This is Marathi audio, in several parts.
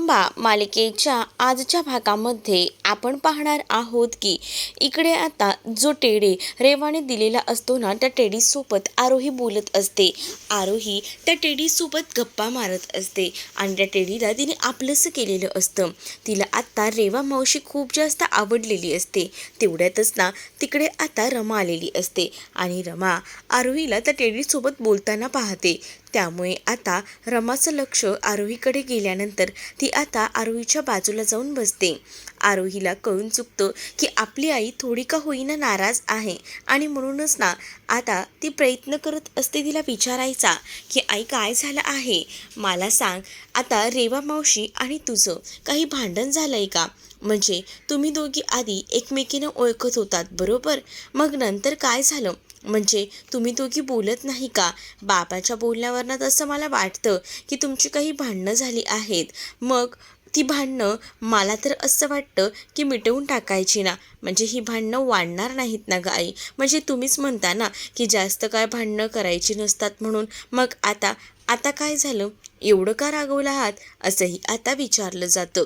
रंबा मालिकेच्या आजच्या भागामध्ये आपण पाहणार आहोत की इकडे आता जो टेडी रेवाने दिलेला असतो ना, त्या टेडीसोबत आरोही बोलत असते. आरोही त्या टेडीसोबत गप्पा मारत असते आणि त्या टेडीला तिने आपलंसं केलेलं असतं. तिला आत्ता रेवा मावशी खूप जास्त आवडलेली असते. तेवढ्यातच ना तिकडे आता रमा आलेली असते आणि रमा आरोहीला त्या टेडीसोबत बोलताना पाहते. त्यामुळे आता रमाचं लक्ष आरोहीकडे गेल्यानंतर ती आता आरोहीच्या बाजूला जाऊन बसते. आरोहीला कळून चुकतं की आपली आई थोडी का होईना नाराज आहे आणि म्हणूनच ना आता ती प्रयत्न करत असते तिला विचारायचा की आई काय झालं आहे, मला सांग. आता रेवा मावशी आणि तुझं काही भांडण झालंय का? म्हणजे तुम्ही दोघी आधी एकमेकीनं ओळखत होतात बरोबर, मग नंतर काय झालं? म्हणजे तुम्ही दोघी बोलत नाही का? बाबाच्या बोलण्यावरनं तसं मला वाटतं की तुमची काही भांडणं झाली आहेत. मग ती भांडणं मला तर असं वाटतं की मिटवून टाकायची ना, म्हणजे ही भांडणं वाढणार नाहीत ना ग आई. म्हणजे तुम्हीच म्हणता ना की जास्त काय भांडणं करायची नसतात म्हणून. मग आता आता काय झालं, एवढं का रागवला आहात, असंही आता विचारलं जातं.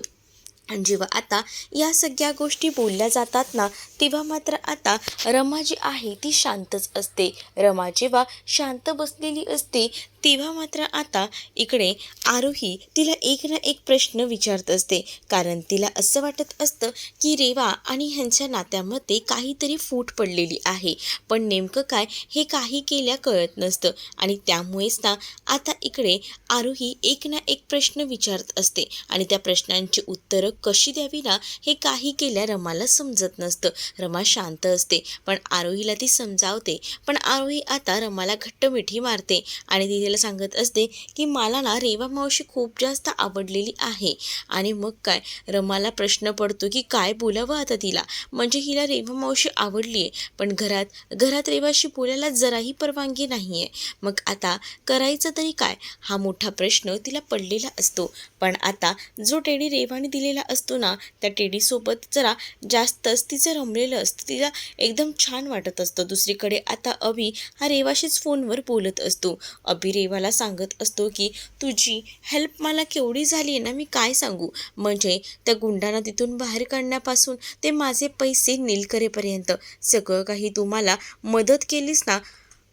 आणि जेव्हा आता या सगळ्या गोष्टी बोलल्या जातात ना, तेव्हा मात्र आता रमा जी आहे ती शांतच असते. रमा जेव्हा शांत बसलेली असते तेव्हा मात्र आता इकडे आरोही तिला एक ना एक प्रश्न विचारत असते. कारण तिला असं वाटत असतं की रेवा आणि ह्यांच्या नात्यामध्ये काहीतरी फूट पडलेली आहे, पण नेमकं काय हे काही केल्या कळत नसतं. आणि त्यामुळेच ना आता इकडे आरोही एक ना एक प्रश्न विचारत असते आणि त्या प्रश्नांची उत्तरं कशी द्यावी ना हे काही केल्या रमाला समजत नसतं. रमा शांत असते पण आरोहीला ती समजावते. पण आरोही आता रमाला घट्ट मिठी मारते आणि ती तिला सांगत असते की मला ना रेवा मावशी खूप जास्त आवडलेली आहे. आणि मग काय, रमाला प्रश्न पडतो की काय बोलावं आता तिला. म्हणजे हिला रेवा मावशी आवडली आहे पण घरात रेवाशी बोलायला जराही परवानगी नाही आहे. मग आता करायचं तरी काय, हा मोठा प्रश्न तिला पडलेला असतो. पण आता जो टेडी रेवाने दिलेला असतो ना, त्या टेडीसोबत जरा जास्तच तिचं रमलेलं असतं. तिला एकदम छान वाटत असतं. दुसरीकडे आता अभि हा रेवाशीच फोनवर बोलत असतो. अभि रेवाला सांगत असतो की तुझी हेल्प मला केवढी झाली आहे ना, मी काय सांगू. म्हणजे त्या गुंडांना तिथून बाहेर काढण्यापासून ते माझे पैसे नील करेपर्यंत सगळं काही तुम्हाला मदत केलीस ना,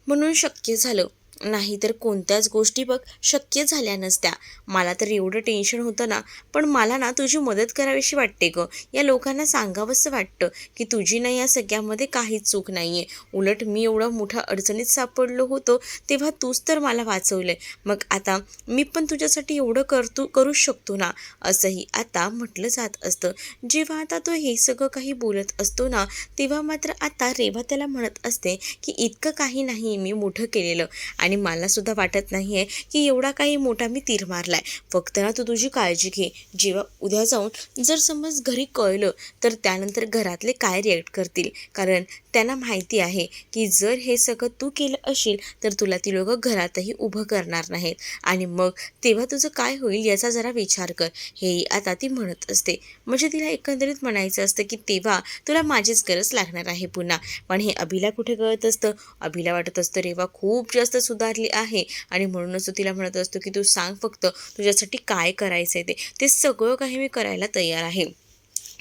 म्हणून शक्य झालं. नाहीतर कोणत्याच गोष्टी बघ शक्य झाल्या नसत्या. मला तर एवढं टेन्शन होतं ना, पण मला ना तुझी मदत करावीशी वाटते ग. या लोकांना सांगावंसं वाटतं की तुझी ना या सगळ्यामध्ये काहीच चूक नाही आहे. उलट मी एवढं मोठ्या अडचणीत सापडलो होतो तेव्हा तूच तर मला वाचवलंय. मग आता मी पण तुझ्यासाठी एवढं करूच शकतो ना, असंही आता म्हटलं जात असतं. जेव्हा आता तो हे सगळं काही बोलत असतो ना, तेव्हा मात्र आता रेवा त्याला म्हणत असते की इतकं काही नाही मी मोठं केलेलं आणि मला सुद्धा वाटत नाही आहे की एवढा काही मोठा मी तीर मारलाय. फक्त ना तू तुझी काळजी घे. जेव्हा उद्या जाऊन जर समज घरी कळलं तर त्यानंतर घरातले काय रिॲक्ट करतील. कारण त्यांना माहिती आहे की जर हे सगळं तू केलं असेल तर तुला ती लोकं घरातही उभं करणार नाहीत आणि मग तेव्हा तुझं काय होईल याचा जरा विचार कर, हेही आता ती म्हणत असते. म्हणजे तिला एकंदरीत म्हणायचं असतं की तेव्हा तुला माझीच गरज लागणार आहे पुन्हा. पण हे अभिला कुठे कळत असतं. अभिला वाटत असतं रेवा खूप जास्त सुधारली आहे आणि म्हणूनच तो तिला म्हणत असतो की तू सांग फक्त तुझ्यासाठी काय करायचं आहे ते सगळं काही मी करायला तयार आहे.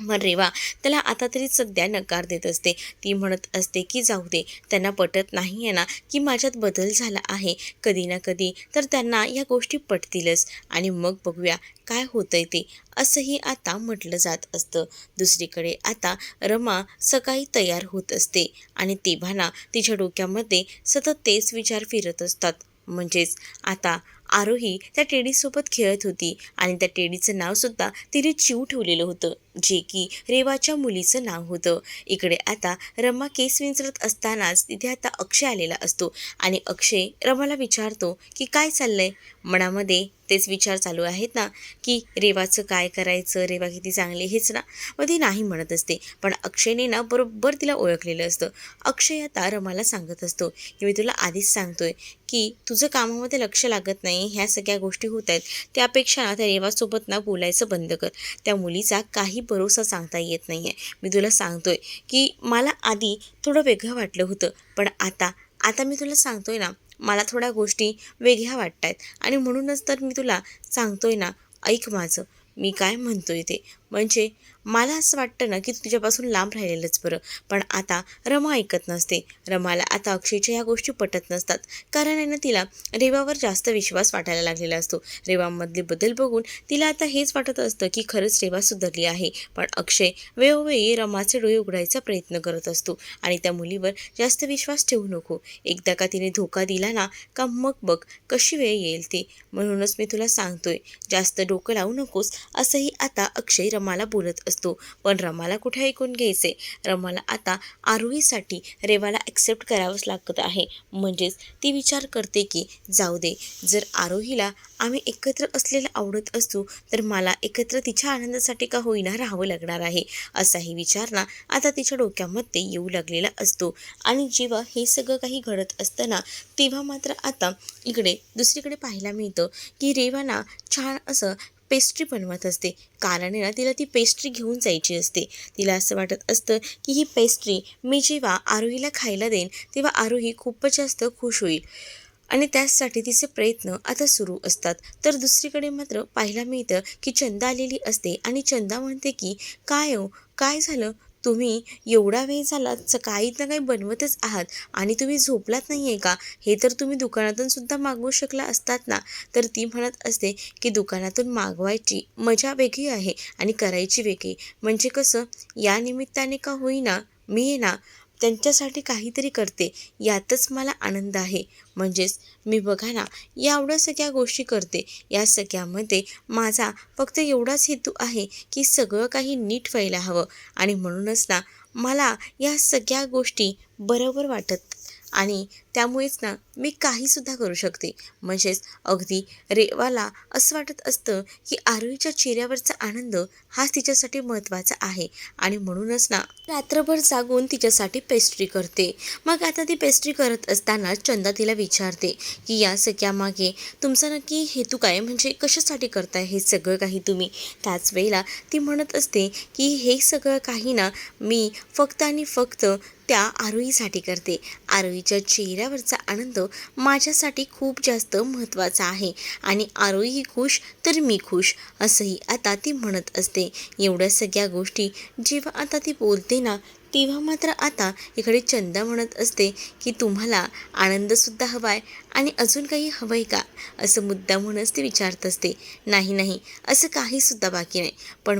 मग रेवा त्याला आता तरी सध्या नकार देत असते. ती म्हणत असते की जाऊ दे, त्यांना पटत नाही आहे ना की माझ्यात बदल झाला आहे. कधी ना कधी तर त्यांना या गोष्टी पटतीलच आणि मग बघूया काय होतंय ते, असंही आता म्हटलं जात असतं. दुसरीकडे आता रमा सकाळी तयार होत असते आणि तेव्हा ना तिच्या डोक्यामध्ये सतत तेच विचार फिरत असतात. म्हणजेच आता आरोही त्या टेडीसोबत खेळत होती आणि त्या टेडीचं नावसुद्धा तिने चिव ठेवलेलं होतं, जे की रेवाच्या मुलीचं नाव होतं. इकडे आता रमा केस विंचरत असतानाच तिथे आता अक्षय आलेला असतो आणि अक्षय रमाला विचारतो की काय चाललंय. मनामध्ये तेच विचार चालू आहेत ना की रेवाचं काय करायचं, रेवा किती चांगली हेच ना. मग ती नाही म्हणत असते. पण अक्षयने ना बरोबर तिला ओळखलेलं असतं. अक्षय आता रमाला सांगत असतो की मी तुला आधीच सांगतोय की तुझं कामामध्ये लक्ष लागत नाही, ह्या सगळ्या गोष्टी होत आहेत. त्यापेक्षा ना त्या रेवासोबत ना बोलायचं बंद कर. त्या मुलीचा काही भरोसा सांगता येत नाही आहे. मी तुला सांगतोय की मला आधी थोडं वेगळं वाटलं होतं, पण आता मी तुला सांगतोय ना, मला थोड्या गोष्टी वेगळ्या वाटत आहेत आणि म्हणूनच तर मी तुला सांगतोय ना, ऐक माझं. मी काय म्हणतोय ते. म्हणजे मला असं वाटतं ना की तुझ्यापासून लांब राहिलेलंच बरं. पण आता रमा ऐकत नसते. रमाला आता अक्षयच्या ह्या गोष्टी पटत नसतात. कारण आहे ना तिला रेवावर जास्त विश्वास वाटायला लागलेला असतो. रेवामधले बदल बघून तिला आता हेच वाटत असतं की खरंच रेवा सुधारली आहे. पण अक्षय वेळोवेळी रमाचे डोळे उघडायचा प्रयत्न करत असतो आणि त्या मुलीवर जास्त विश्वास ठेवू नको. एकदा का तिने धोका दिला ना का मग बघ कशी वेळ येईल ती. म्हणूनच मी तुला सांगतोय, जास्त डोकं लावू नकोस, असंही आता अक्षय रमाला बोलत असतो. पण रमाला कुठे ऐकून घ्यायचे. रमाला आता आरोहीसाठी रेवाला ॲक्सेप्ट करावंच लागत आहे. म्हणजेच ती विचार करते की जाऊ दे, जर आरोहीला आम्ही एकत्र असलेलं आवडत असतो तर मला एकत्र तिच्या आनंदासाठी का होईना राहावं लागणार आहे. असाही विचार ना आता तिच्या डोक्यामध्ये येऊ लागलेला असतो. आणि जेव्हा हे सगळं काही घडत असताना तेव्हा मात्र आता इकडे दुसरीकडे पाहायला मिळतं की रेवा ना छान असं पेस्ट्री बनवत असते. कारण आहे ना तिला ती पेस्ट्री घेऊन जायची असते. तिला असं वाटत असतं की ही पेस्ट्री मी जेव्हा आरोहीला खायला देईन तेव्हा आरोही खूपच जास्त खुश होईल आणि त्याचसाठी तिचे प्रयत्न आता सुरू असतात. तर दुसरीकडे मात्र पाहायला मिळतं की चंदा आलेली असते आणि चंदा म्हणते की काय हो, काय झालं, तुम्ही एवढा वेळ झाला सकाळी ना काही बनवतच आहात आणि तुम्ही झोपलात नाही आहे का. हे तर तुम्ही दुकानातून सुद्धा मागवू शकला असतात ना. तर ती म्हणत असते की दुकानातून मागवायची मजा वेगळी आहे आणि करायची वेगळी. म्हणजे कसं, या निमित्ताने का होईना मी आहे ना त्यांच्यासाठी काहीतरी करते, यातच मला आनंद आहे. म्हणजेच मी बघा ना या एवढ्या सगळ्या गोष्टी करते, या सगळ्यामध्ये माझा फक्त एवढाच हेतू आहे की सगळं काही नीट व्हायला हवं. आणि म्हणूनच ना मला या सगळ्या गोष्टी बरोबर वाटत आणि त्यामुळेच ना मी काहीसुद्धा करू शकते. म्हणजेच अगदी रेवाला असं वाटत असतं की आरोहीच्या चेहऱ्यावरचा आनंद हाच तिच्यासाठी महत्त्वाचा आहे आणि म्हणूनच ना रात्रभर जागून तिच्यासाठी पेस्ट्री करते. मग आता ती पेस्ट्री करत असताना चंदा तिला विचारते की या सगळ्यामागे तुमचा नक्की हेतू काय, म्हणजे कशासाठी करताय हे सगळं काही तुम्ही. त्याच वेळेला ती म्हणत असते की हे सगळं काही ना मी फक्त आणि फक्त त्या आरोहीसाठी करते. आरोहीच्या चेहऱ्यावरचा आनंद माझ्यासाठी खूप जास्त महत्त्वाचा आहे आणि आरोही खुश तर मी खुश, असंही आता ती म्हणत असते. एवढ्या सगळ्या गोष्टी जेव्हा आता ती बोलते ना तेव्हा मात्र आता इकडे चंदा म्हणत असते की तुम्हाला आनंदसुद्धा हवा आहे आणि अजून काही हवं आहे का, असं मुद्दामूनच ती विचारत असते. नाही नाही, असं काहीसुद्धा बाकी नाही, पण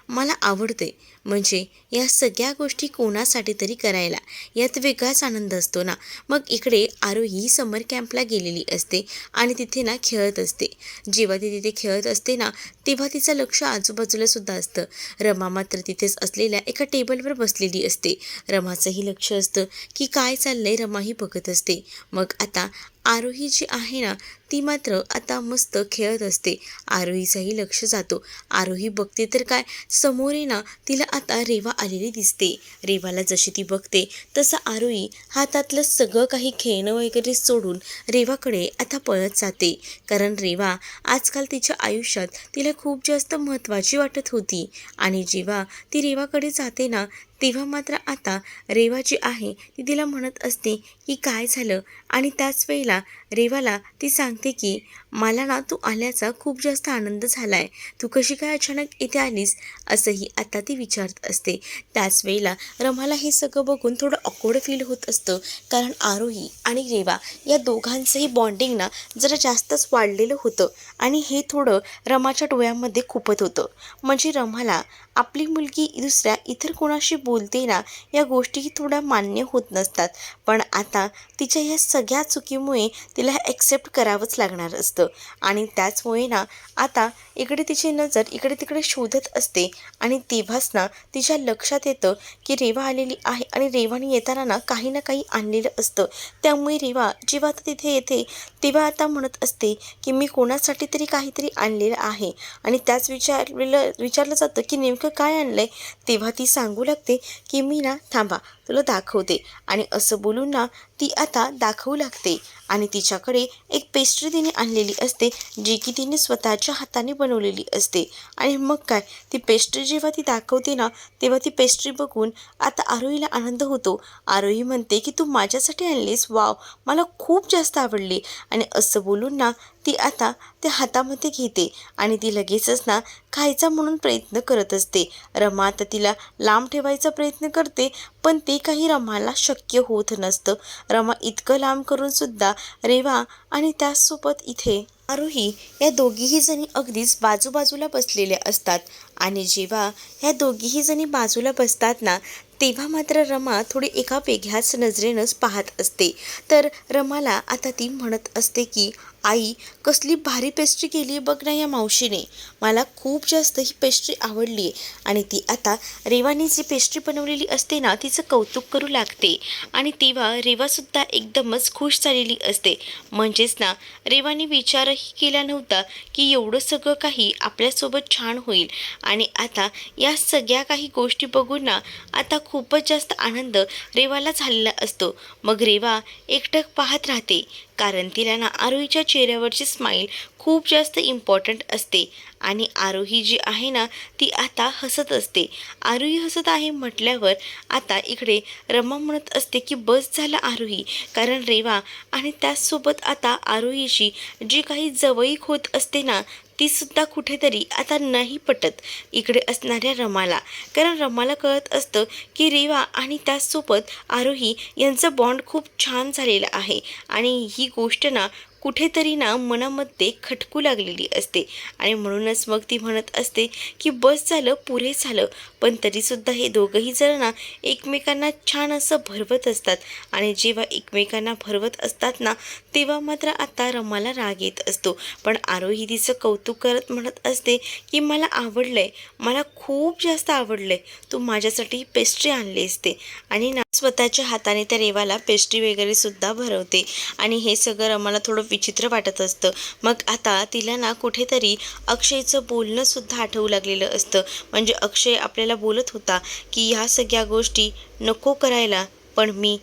मला आवडते. म्हणजे या सगळ्या गोष्टी कोणासाठी तरी करायला यात वेगळाच आनंद असतो ना. मग इकडे आरोही समर कॅम्पला गेलेली असते आणि तिथे ना खेळत असते. जेव्हा ती तिथे खेळत असते ना तेव्हा तिचं लक्ष आजूबाजूला सुद्धा असतं. रमा मात्र तिथेच असलेल्या एका टेबलवर बसलेली असते. रमाचंही लक्ष असतं की काय चाललंय, रमाही बघत असते. मग आता आरोही जी आहे ना ती मात्र आता मस्त खेळत असते. आरोहीचंही लक्ष जातो. आरोही बघते तर काय, समोर आहे ना तिला आता रेवा आलेली दिसते. रेवाला जशी ती बघते तसं आरोही हातातलं सगळं काही खेळणं वगैरे सोडून रेवाकडे आता पळत जाते. कारण रेवा आजकाल तिच्या आयुष्यात तिला खूप जास्त महत्त्वाची वाटत होती आणि जेव्हा ती रेवाकडे जाते ना तेव्हा मात्र आता रेवा जी आहे ती तिला म्हणत असते की काय झालं. आणि त्याच वेळेला रेवाला ती सांगते की मला ना तू आल्याचा खूप जास्त आनंद झाला आहे, तू कशी काय अचानक इथे आलीस, असंही आता ती विचारत असते. त्याच वेळेला रमाला हे सगळं बघून थोडं ऑकवर्ड फील होत असतं. कारण आरोही आणि रेवा या दोघांचंही बॉन्डिंग ना जरा जास्तच वाढलेलं होतं आणि हे थोडं रमाच्या डोळ्यामध्ये खुपत होतं. म्हणजे रमाला आपली मुलगी दुसऱ्या इतर कोणाशी बोलते ना या गोष्टीही थोड्या मान्य होत नसतात. पण आता तिच्या ह्या सगळ्या चुकीमुळे तिला ॲक्सेप्ट करावंच लागणार असतं आणि त्याचमुळे ना आता इकडे तिची नजर इकडे तिकडे शोधत असते आणि तेव्हाच ना तिच्या लक्षात येतं की रेवा आलेली आहे आणि रेवाने येताना ना काही आणलेलं असतं. त्यामुळे रेवा जेव्हा आता तिथे येते तेव्हा आता म्हणत असते की मी कोणासाठी तरी काहीतरी आणलेलं आहे आणि त्याच विचारलं जातं की नेमकं काय आणलं आहे. तेव्हा ती सांगू लागते की मी ना थांबा तुला दाखवते आणि असं बोलून ना ती आता दाखवू लागते आणि तिच्याकडे एक पेस्ट्री तिने आणलेली असते जी की तिने स्वतःच्या हाताने बनवलेली असते. आणि मग काय, ती पेस्ट्री जेव्हा ती दाखवते ना, तेव्हा ती पेस्ट्री बघून आता आरोहीला आनंद होतो. आरोही म्हणते की तू माझ्यासाठी आणलीस, वाव, मला खूप जास्त आवडली. आणि असं बोलून ना ती आता ते हातामध्ये घेते आणि ती लगेचच ना खायचा म्हणून प्रयत्न करत असते. रमा आता तिला लांब ठेवायचा प्रयत्न करते, पण ते काही रमाला शक्य होत नसतं. रमा इतकं लांब करून सुद्धा रेवा आणि त्याचसोबत इथे आरोही या दोघीही जणी अगदीच बाजूबाजूला बसलेल्या असतात. आणि जेव्हा ह्या दोघीही जणी बाजूला बसतात ना, तेव्हा मात्र रमा थोडी एका वेगळ्याच नजरेनंच पाहत असते. तर रमाला आता ती म्हणत असते की आई, कसली भारी पेस्ट्री केली आहे बघ ना या मावशीने, मला खूप जास्त ही पेस्ट्री आवडली आहे. आणि ती आता रेवाने जी पेस्ट्री बनवलेली असते ना तिचं कौतुक करू लागते. आणि तेव्हा रेवासुद्धा एकदमच खुश झालेली असते. म्हणजेच ना रेवाने विचारही केला नव्हता की एवढं सगळं काही आपल्यासोबत छान होईल. आणि आता या सगळ्या काही गोष्टी बघून ना आता खूपच जास्त आनंद रेवाला झालेला असतो. मग रेवा एकटक पाहत राहते, कारण तिला ना आरोहीच्या चेहऱ्यावरची स्माईल खूप जास्त इम्पॉर्टंट असते. आणि आरोही जी आहे ना ती आता हसत असते. आरोही हसत आहे म्हटल्यावर आता इकडे रमा म्हणत असते की बस झालं आरोही, कारण रेवा आणि त्याचसोबत आता आरोहीची जी काही जवळीक होत असते ना ती सुद्धा कुठेतरी आता नाही पटत इकडे असणाऱ्या रमाला. कारण रमाला कळत असतं की रेवा आणि त्याचसोबत आरोही यांचं बॉन्ड खूप छान झालेलं आहे. आणि ही गोष्ट ना कुठेतरी ना मनामध्ये खटकू लागलेली असते. आणि म्हणूनच मग ती म्हणत असते की बस झालं, पुरे झालं. पण तरीसुद्धा हे दोघंही जण ना एकमेकांना छान असं भरवत असतात. आणि जेव्हा एकमेकांना भरवत असतात ना तेव्हा मात्र आता रमाला राग येत असतो. पण आरोही तिचं कौतुक करत म्हणत असते की मला आवडलंय, मला खूप जास्त आवडलंय, तू माझ्यासाठी पेस्ट्री आणली असते. आणि ना स्वतःच्या हाताने त्या रेवाला पेस्ट्री वगैरे सुद्धा भरवते. आणि हे सगळं रमाला थोडं विचित्र वाटत असतं. मग आता तिला ना कुठेतरी अक्षयचं बोलणं सुद्धा आठवू लागलेलं असतं. म्हणजे अक्षय आपल्याला बोलत होता की ह्या सगळ्या गोष्टी नको करायला, पण मी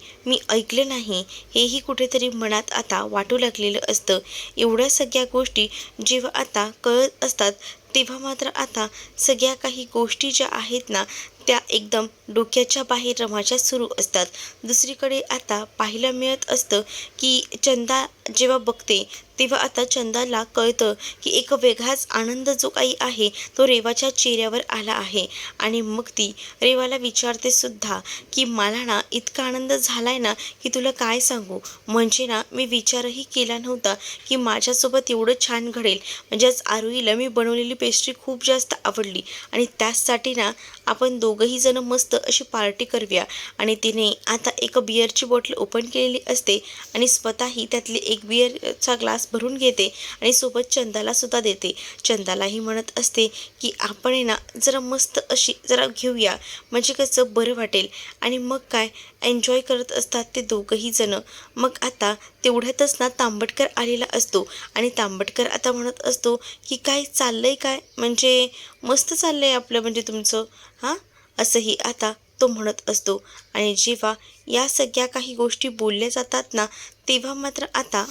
ऐकलं नाही, हेही कुठेतरी मनात आता वाटू लागलेलं असतं. एवढ्या सगळ्या गोष्टी जेव्हा आता कळत असतात तेव्हा मात्र आता सगळ्या काही गोष्टी ज्या आहेत ना त्या एकदम डोक्याच्या बाहेर रमाच्या सुरू असतात. दुसरीकडे आता पाहायला मिळत असतं की चंदा जेव्हा बघते तेव्हा आता चंदाला कळतं की एक वेगळाच आनंद जो काही आहे तो रेवाच्या चेहऱ्यावर आला आहे. आणि मग ती रेवाला विचारते सुद्धा की मला ना इतका आनंद झालाय ना की तुला काय सांगू. म्हणजे ना मी विचारही केला नव्हता की माझ्यासोबत एवढं छान घडेल. म्हणजेच आरोहीला मी बनवलेली पेस्ट्री खूप जास्त आवडली आणि त्याचसाठी ना आपण दोघंही जण मस्त अशी पार्टी करूया. आणि तिने आता एक बिअरची बॉटल ओपन केलेली असते आणि स्वतःही त्यातली एक बिअरचा ग्लास भरून घेते आणि सोबत चंदाला सुद्धा देते. चंदालाही म्हणत असते की आपण आहे ना जरा मस्त अशी जरा घेऊया, म्हणजे कसं बरं वाटेल. आणि मग काय एन्जॉय करत असतात ते दोघंही जण. मग आता तेवढ्यातच ना तांबटकर आलेला असतो आणि तांबटकर आता म्हणत असतो की काय चाललंय, काय म्हणजे मस्त चाललंय आपलं, म्हणजे तुमचं हां, असंही आता तो म्हणत असतो. आणि जेव्हा या सगळ्या काही गोष्टी बोलल्या जातात ना तेव्हा मात्र आता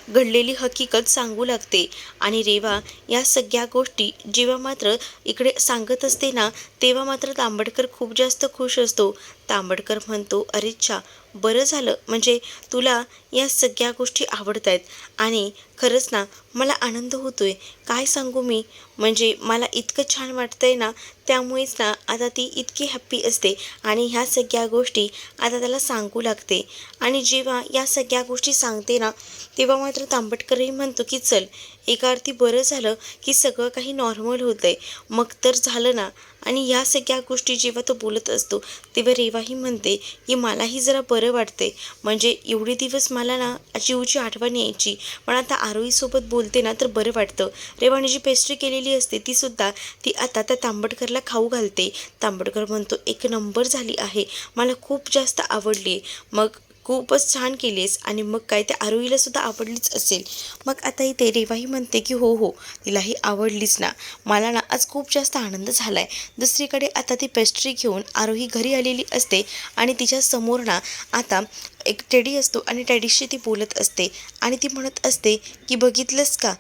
घडलेली हकीकत सांगू लागते. आणि रेवा या सगळ्या गोष्टी जेव्हा मात्र इकडे सांगत असते ना तेव्हा मात्र तांबटकर खूप जास्त खुश असतो. तांबटकर म्हणतो, अरे च्छा, बरं झालं, म्हणजे तुला या सगळ्या गोष्टी आवडत आहेत. आणि खरंच ना मला आनंद होतोय, काय सांगू मी, म्हणजे मला इतकं छान वाटतंय ना, त्यामुळेच ना आता ती इतकी हॅप्पी असते. आणि ह्या सगळ्या गोष्टी आता त्याला सांगू लागते. आणि जेव्हा या सगळ्या गोष्टी सांगते ना तेव्हा मात्र तांबटकरही म्हणतो की चल, एका अर्थी बरं झालं की सगळं काही नॉर्मल होतं आहे, मग तर झालं ना. आणि ह्या सगळ्या गोष्टी जेव्हा तो बोलत असतो तेव्हा रेवाही म्हणते की मलाही जरा बरं वाटते, म्हणजे एवढे दिवस मला ना जीवची आठवण यायची, पण आता आरोहीसोबत बोलते ना तर बरं वाटतं. रेवाने जी पेस्ट्री केलेली असते ती सुद्धा ती आता त्या तांबटकरला खाऊ घालते. तांबटकर म्हणतो, एक नंबर झाली आहे, मला खूप जास्त आवडली. मग खूपच छान केलीस. आणि मग काय त्या आरोहीला सुद्धा आवडलीच असेल. मग आता इथे रेवाही म्हणते की हो हो, तिलाही आवडलीच ना, मला ना आज खूप जास्त आनंद झाला आहे. दुसरीकडे आता ती पेस्ट्री घेऊन आरोही घरी आलेली असते आणि तिच्या समोर ना आता एक टेडी असतो आणि टेडीशी ती बोलत असते. आणि ती म्हणत असते की बघितलंस का,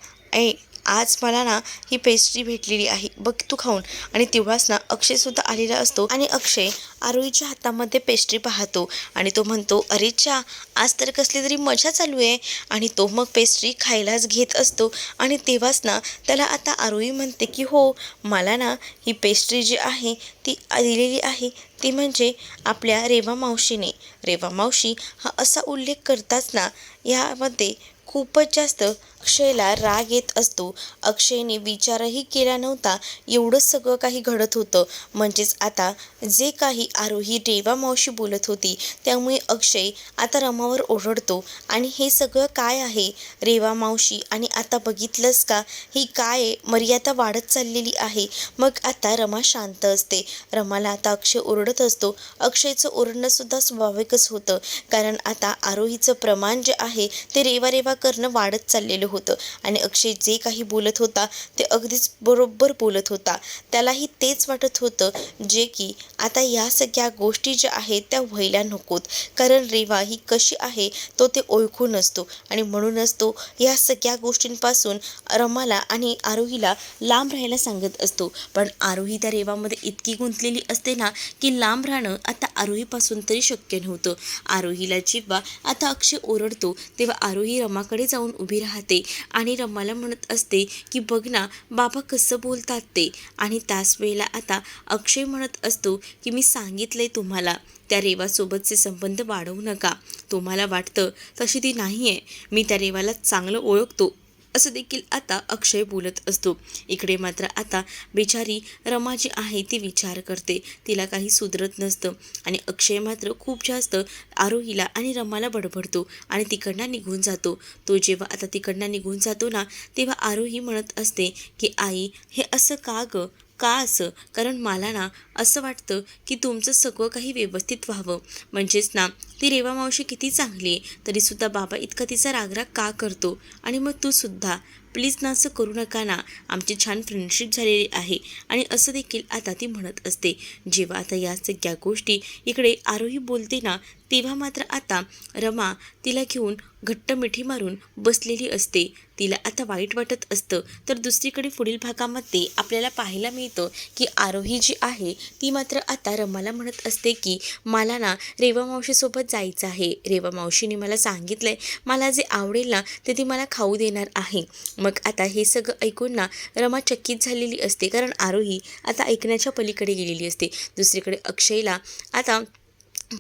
आज मला ना ही पेस्ट्री भेटलेली आहे, बघ तू खाऊन. आणि तेव्हाच ना अक्षयसुद्धा आलेला असतो आणि अक्षय आरोहीच्या हातामध्ये पेस्ट्री पाहतो आणि तो म्हणतो, अरे चा, आज तर कसली तरी मजा चालू आहे. आणि तो मग पेस्ट्री खायलाच घेत असतो आणि तेव्हाच ना त्याला आता आरोही म्हणते की हो, मला ना ही पेस्ट्री जी आहे ती दिलेली आहे ती म्हणजे आपल्या रेवा मावशीने. रेवा मावशी हा असा उल्लेख करताच ना यामध्ये खूपच जास्त अक्षयला राग येत असतो. अक्षयने विचारही केला नव्हता एवढं सगळं काही घडत होतं. म्हणजेच आता जे काही आरोही रेवा मावशी बोलत होती त्यामुळे अक्षय आता रमावर ओरडतो. आणि हे सगळं काय आहे रेवा मावशी, आणि आता बघितलंस का ही काय मर्यादा वाढत चाललेली आहे. मग आता रमा शांत असते. रमाला आता अक्षय ओरडत असतो. अक्षयचं ओरडणंसुद्धा स्वाभाविकच होतं, कारण आता आरोहीचं प्रमाण जे आहे ते रेवा रेवा करणं वाढत चाललेलं होतं. आणि अक्षय जे काही बोलत होता ते अगदीच बरोबर बोलत होता. त्यालाही तेच वाटत होतं जे की आता या सगळ्या गोष्टी ज्या आहेत त्या व्हायला नकोत, कारण रेवा ही कशी आहे तो ते ओळखून असतो. आणि म्हणूनच तो या सगळ्या गोष्टींपासून रमाला आणि आरोहीला लांब राहायला सांगत असतो. पण आरोही त्या रेवामध्ये इतकी गुंतलेली असते ना की लांब राहणं आता आरोहीपासून तरी शक्य नव्हतं. आरोहीला जेव्हा आता अक्षय ओरडतो तेव्हा आरोही रमाकडे जाऊन उभी राहते आणि रमाला म्हणत असते की बघ ना बाबा कसं बोलतात ते. आणि त्याच वेळेला आता अक्षय म्हणत असतो की मी सांगितलंय तुम्हाला त्या रेवासोबतचे संबंध वाढवू नका. तुम्हाला वाटतं तशी ती नाही आहे, मी त्या रेवाला चांगलं ओळखतो, असं देखील आता अक्षय बोलत असतो. इकडे मात्र आता बिचारी रमा जी आहे ती विचार करते, तिला काही सुधरत नसतं. आणि अक्षय मात्र खूप जास्त आरोहीला आणि रमाला बडबडतो आणि तिकडनं निघून जातो. तो जेव्हा आता तिकडनं निघून जातो ना तेव्हा आरोही म्हणत असते की आई, हे असं का गं, का असं? कारण मला ना असं वाटतं की तुमचं सगळं काही व्यवस्थित व्हावं. म्हणजेच ना ती रेवा मावशी किती चांगली आहे तरीसुद्धा बाबा इतका तिचा रागराग का करतो. आणि मग तू सुद्धा प्लीज ना असं करू नका ना, आमची छान फ्रेंडशिप झालेली आहे. आणि असं देखील आता ती म्हणत असते. जेव्हा आता या सगळ्या गोष्टी इकडे आरोही बोलते ना तेव्हा मात्र आता रमा तिला घेऊन घट्ट मिठी मारून बसलेली असते. तिला आता वाईट वाटत असतं. तर दुसरीकडे पुढील भागामध्ये आपल्याला पाहायला मिळतं की आरोही जी आहे ती मात्र आता रमाला म्हणत असते की मला ना रेवा मावशीसोबत जायचं आहे. रेवा मावशीने मला सांगितलंय मला जे आवडेल ना ते ती मला खाऊ देणार आहे. मग आता हे सगळं ऐकून ना रमा चकित झालेली असते, कारण आरोही आता ऐकण्याच्या पलीकडे गेलेली असते. दुसरीकडे अक्षयला आता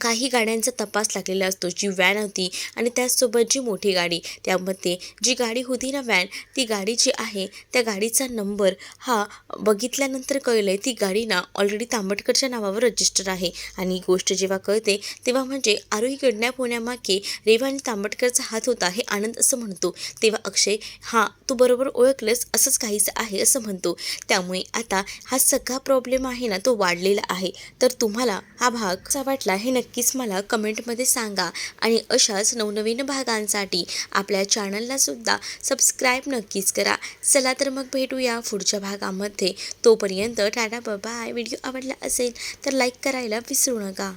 काही गाड्यांचा तपास लागलेला असतो. जी व्हॅन होती आणि त्याचसोबत जी मोठी गाडी, त्यामध्ये जी गाडी होती ना व्हॅन, ती गाडी जी आहे त्या गाडीचा नंबर हा बघितल्यानंतर कळलं आहे ती गाडी ना ऑलरेडी तांबटकरच्या नावावर रजिस्टर आहे. आणि ही गोष्ट जेव्हा कळते तेव्हा म्हणजे आरोही किडनॅप होण्यामागे रेवा आणि तांबटकरचा हात होता हे आनंद असं म्हणतो. तेव्हा अक्षय, हां तू बरोबर ओळखलंस, असंच काहीच आहे असं म्हणतो. त्यामुळे आता हा सगळा प्रॉब्लेम आहे ना तो वाढलेला आहे. तर तुम्हाला हा भाग कसा वाटला हे नक्कीच मला कमेंटमध्ये सांगा. आणि अशाच नवनवीन भागांसाठी आपल्या चॅनलला सुद्धा सबस्क्राईब नक्कीच करा. चला तर मग भेटूया पुढच्या भागामध्ये. तोपर्यंत टाटा बाय. व्हिडिओ आवडला असेल तर लाईक करायला विसरू नका.